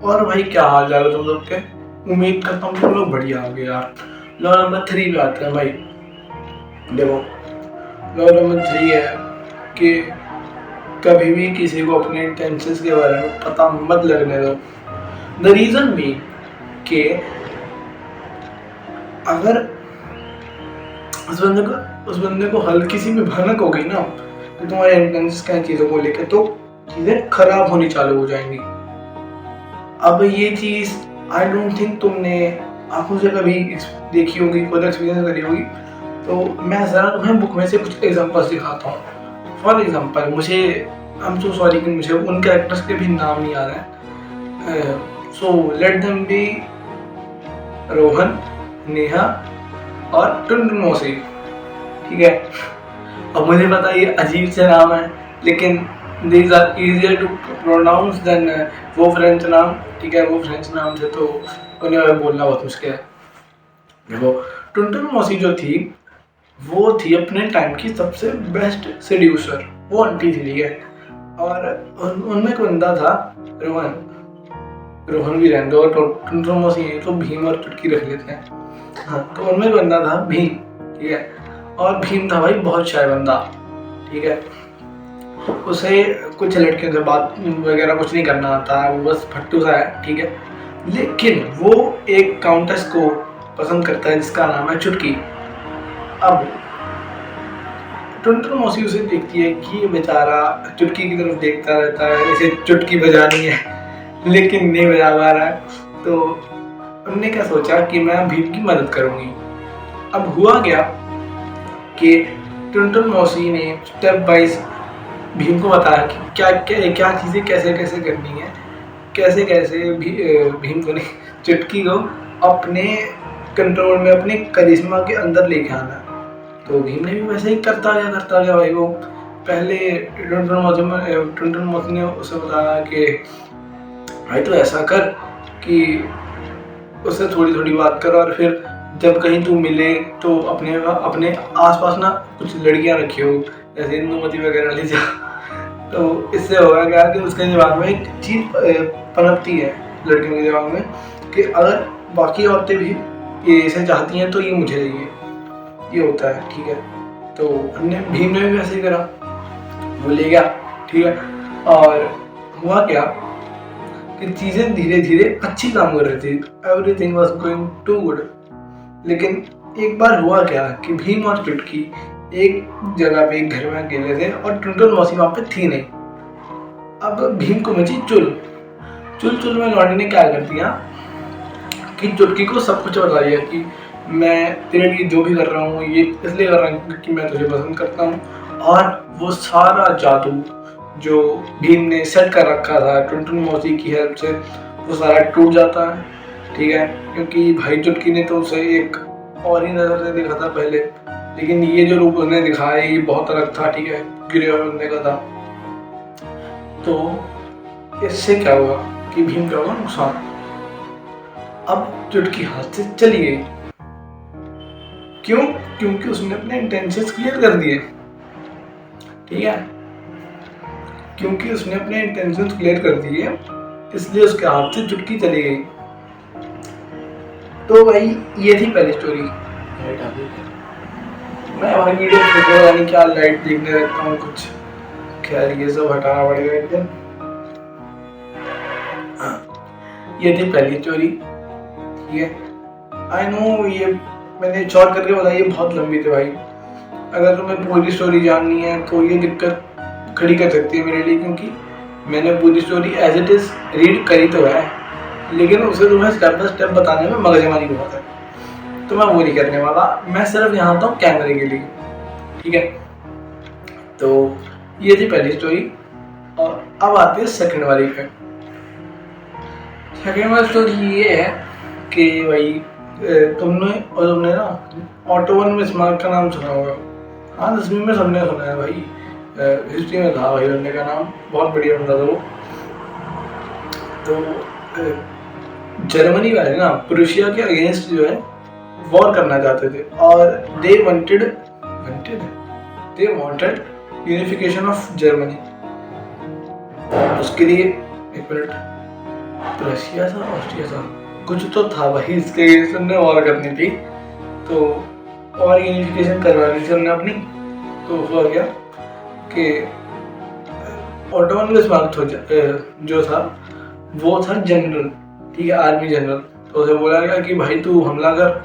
और भाई क्या हाल चाल है तुम लोग के? उम्मीद करता हूँ तुम लोग बढ़िया होगे यार। लॉ नंबर 3 पे आते हैं भाई। देखो, लॉ नंबर 3 है कि कभी भी किसी को अपने इंटेंशंस के बारे में पता मत लगने दो। द रीजन भी कि अगर उस बंदे को हल्की सी भी भनक हो गई ना कि तुम्हारे इंटेंशंस क्या चीज़ों को लेकर, तो चीज़ें खराब होनी चालू हो जाएंगी। अब ये चीज़ आई डोंट थिंक तुमने आंखों से कभी देखी होगी, खुद एक्सपीरियंस करी होगी। तो मैं ज़रा तुम्हें बुक में से कुछ एग्जांपल्स दिखाता हूँ। फॉर एग्जांपल, मुझे आई एम सो सॉरी कि मुझे उन कैरेक्टर्स के भी नाम नहीं आ रहे हैं। So let them be Rohan, Neha और टुनटुन मौसी। ठीक है, अब मुझे पता ये अजीब से नाम है, लेकिन these are easier to pronounce than वो फ्रेंच नाम। ठीक है, वो फ्रेंच नाम थे तो उन्हें बोलना बहुत मुश्किल है। देखो, टुनटुन मौसी जो थी वो थी अपने टाइम की सबसे बेस्ट सेड्यूसर। वो आंटी थी, ठीक है। और उनमें एक बंदा था रोहन। रोहन भी रहने दो, और टुनटुन मौसी है तो भीम और चुटकी रख लेते हैं। हाँ, तो उनमें एक बंदा था भीम, ठीक है। और भीम था भाई बहुत शाय बंदा, ठीक है। उसे कुछ लड़कियों से बात वगैरह कुछ नहीं करना आता है, वो बस फट्टू सा है, ठीक है। लेकिन वो एक काउंटेस को पसंद करता है जिसका नाम है चुटकी। अब टुनटुन मौसी उसे देखती है कि ये बेचारा चुटकी की तरफ देखता रहता है, इसे चुटकी बजानी है लेकिन नहीं बजा पा रहा है। तो उन्होंने क्या सोचा कि मैं भीम की मदद करूंगी। अब हुआ क्या कि टुनटुन मौसी ने स्टेप बाइज भीम को बताया कि क्या क्या क्या चीज़ें कैसे कैसे करनी है, कैसे कैसे भीम को नहीं, चुटकी को अपने कंट्रोल में, अपने करिश्मा के अंदर लेके आना। तो भीम ने भी वैसे ही करता गया भाई। वो पहले टुनटुन मौसी ने उसे बताया कि भाई तो ऐसा कर कि उससे थोड़ी थोड़ी बात कर, और फिर जब कहीं तू मिले तो अपने आसपास ना कुछ लड़कियां रखी हो, जैसे इंदुमती वगैरह ले जा। तो इससे होगा क्या कि उसके दिमाग में एक चीज पनपती है लड़कियों के दिमाग में कि अगर बाकी औरतें भी ये इसे चाहती हैं तो ये मुझे चाहिए, ये होता है, ठीक है। तो भीम ने भी वैसे ही करा, वो ले गया, ठीक है। और हुआ क्या कि चीजें धीरे धीरे अच्छी काम कर रही थी, everything was going to good. लेकिन एक बार हुआ क्या कि भीम और चुटकी एक जगह पे एक घर में अकेले थे और टुनटुन मौसी वहां पे थी नहीं। अब भीम को मची चुल में लौंडे ने क्या कर दिया कि चुटकी को सब कुछ बता दिया कि मैं तेरे लिए जो भी कर रहा हूँ ये इसलिए कर रहा हूँ क्योंकि मैं तुझे पसंद करता हूँ। और वो सारा जादू जो भीम ने सेट कर रखा था टुनटुन मौसी की हेल्प से, वो सारा टूट जाता है, ठीक है। क्योंकि भाई चुटकी ने तो उसे एक और ही नजर से देखा था पहले, लेकिन ये जो रूप उसने दिखाया ये बहुत अलग था, ठीक है, गिरे हुए बंदे का था। तो इससे क्या हुआ कि भीम का हुआ नुकसान। अब चुटकी हाथ से चली गई। क्यों? क्योंकि उसने अपने इंटेंशंस क्लियर कर दिए, ठीक है। क्योंकि उसने अपने इंटेंशंस क्लियर कर दिए इसलिए उसके हाथ से चुटकी चली गई। तो भाई ये थी पहली स्टोरी। मैं भाई वीडियो पता नहीं क्या लाइट देखने रहता हूँ कुछ, खैर ये सब हटाना पड़ेगा एक दिन। ये थी पहली स्टोरी, ठीक है। आई नो ये मैंने शॉर्ट करके बताई, ये बहुत लंबी थी भाई। अगर तुम्हें पूरी स्टोरी जाननी है तो ये दिक्कत खड़ी कर सकती है मेरे लिए, क्योंकि मैंने पूरी story as it is read करी तो है, लेकिन उसे तुम्हें स्टेप बाय स्टेप बताने में मगजमारी बहुत है, तो मैं वो नहीं करने वाला। मैं सिर्फ यहाँ आता हूँ कैमरे के लिए, ठीक है। तो ये थी पहली स्टोरी, और अब आती है सेकंड वाली पे। सेकंड वाली स्टोरी ये है कि भाई तुमने ना ऑटोवन में स्मार्ट का नाम सुना होगा। हाँ, 10वीं में सबने सुना है भाई, हिस्ट्री में था भाई बंदे का नाम, बहुत बढ़िया बंदा था वो। तो जर्मनी वाले ना प्रूशिया के अगेंस्ट जो है वॉर करना चाहते थे, और they wanted unification of Germany. उसके लिए एक मिनट, रशिया था, ऑस्ट्रिया था, कुछ तो था भाई, इसके हमने और करनी थी, तो और यूनिफिकेशन करवा ली थी हमने अपनी। तो हुआ क्या कि ऑटोमन बिस्मार्क जो था वो था जनरल, ठीक है, आर्मी जनरल। तो उसे बोला गया कि भाई तू हमला कर,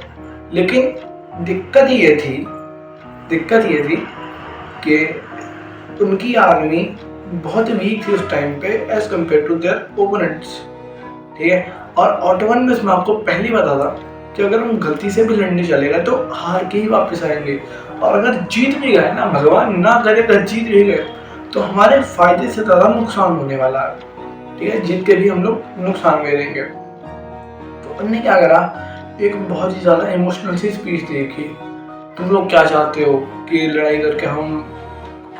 लेकिन दिक्कत ये थी कि उनकी आर्मी बहुत वीक थी उस टाइम पे as compare to their opponents, ठीक है। और ऑटोमन बिस्मार्क को पहले पता था कि अगर हम गलती से भी लड़ने चले गए तो हार के ही वापस आएंगे, और अगर जीत भी गए ना, भगवान ना करे अगर जीत भी गए तो हमारे फायदे से ज़्यादा नुकसान होने वाला है, ठीक है, जीत के भी हम लोग नुकसान में रहेंगे। तो उन्होंने क्या करा, एक बहुत ही ज़्यादा इमोशनल सी स्पीच दी कि तुम लोग क्या चाहते हो कि लड़ाई करके हम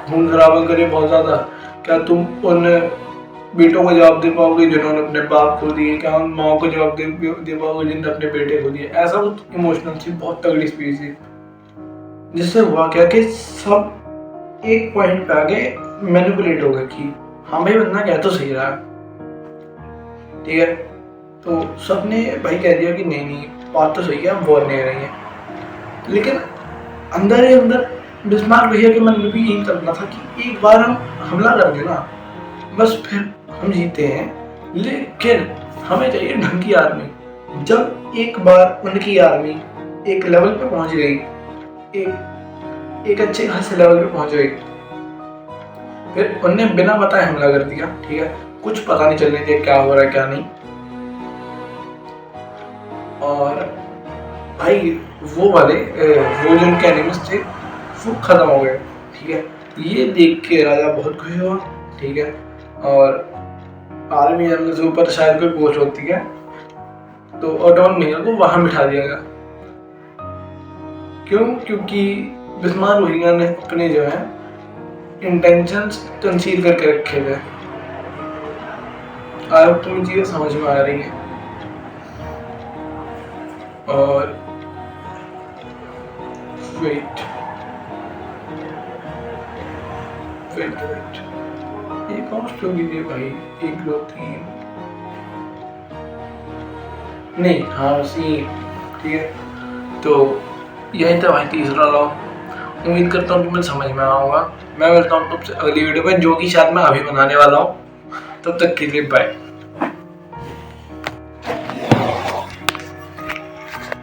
खून खराबा करें बहुत ज़्यादा, क्या तुम उन बेटों को जवाब दे पाओगे जिन्होंने अपने बाप खो दिए, क्या उन माओ को जवाब दे पाओगे जिन्होंने अपने बेटे खो दिए। ऐसा कुछ इमोशनल थी, बहुत तगड़ी स्पीच थी, जिससे हुआ क्या कि सब एक पॉइंट पे आगे मैनिपुलेट हो गए कि हाँ भाई बंदा क्या तो सही रहा, ठीक है। तो सबने भाई कह दिया कि नहीं बात तो सही है, हम वॉर नहीं रही है। लेकिन अंदर ही अंदर बिस्मार्क भैया के मन में भी यही चलना था कि एक बार हम हमला कर देना, बस फिर हम जीते हैं, लेकिन हमें चाहिए ढंग की आर्मी। जब एक बार उनकी आर्मी एक लेवल पे पहुंच गई, एक अच्छे खासे लेवल पे पहुंच गई, फिर उनने बिना बताए हमला कर दिया, ठीक है, कुछ पता नहीं चलने दिया क्या हो रहा है क्या नहीं। और भाई वो जो उनके एनिमीज थे वो खत्म हो गए, ठीक है। ये देख के राजा बहुत खुश हुआ, ठीक है। और आर्मी जनरल से ऊपर शायद कोई पोस्ट होती है, तो ऑटोमन भैया को वहां बिठा दिया गया। क्यों? क्योंकि बिस्मार्क भैया ने अपने जो है इंटेंशंस कंसील करके रखे थे। आज तुम्हें चीजें समझ में आ रही है। और वेट एक और स्टोरी थी भाई, 1 2 3 नहीं, हाँ बस ये, ठीक है। तो यही था भाई तीसरा लॉ। उम्मीद करता हूँ तुम्हें समझ में आऊंगा। मैं मिलता हूँ तुमसे अगली वीडियो में, जो कि शायद मैं अभी बनाने वाला हूँ। तब तक के लिए बाय।